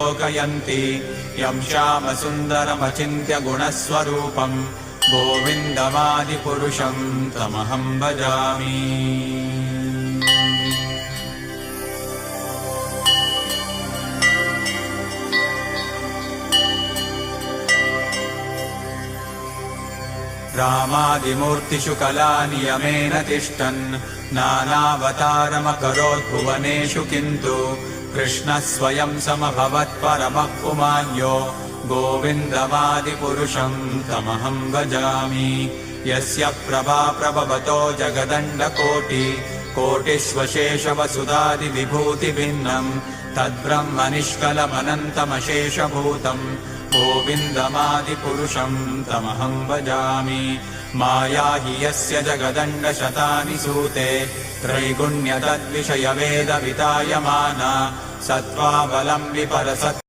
लोकयन्ति यं श्यामसुन्दरमचिन्त्य गुणस्वरूपम् गोविन्दमादिपुरुषं तमहं भजामि। रामादिमूर्तिषु कलानियमेन तिष्ठन् नानावतारमकरोत् भुवनेषु किन्तु कृष्णः स्वयं समभवत् परमः पुमान्यो गोविन्दमादिपुरुषं तमहं भजामि। यस्य प्रभा प्रभवतो जगदण्डकोटिकोटिष्वशेषवसुधादिविभूतिभिन्नम् तद्ब्रह्म निष्कलमनन्तमशेषभूतम् गोविन्दमादिपुरुषं तमहं भजामि। माया हि यस्य जगदण्डशतानि सूते त्रैगुण्यतद्विषयवेदवितायमाना सत्त्वावलम्बि परसत्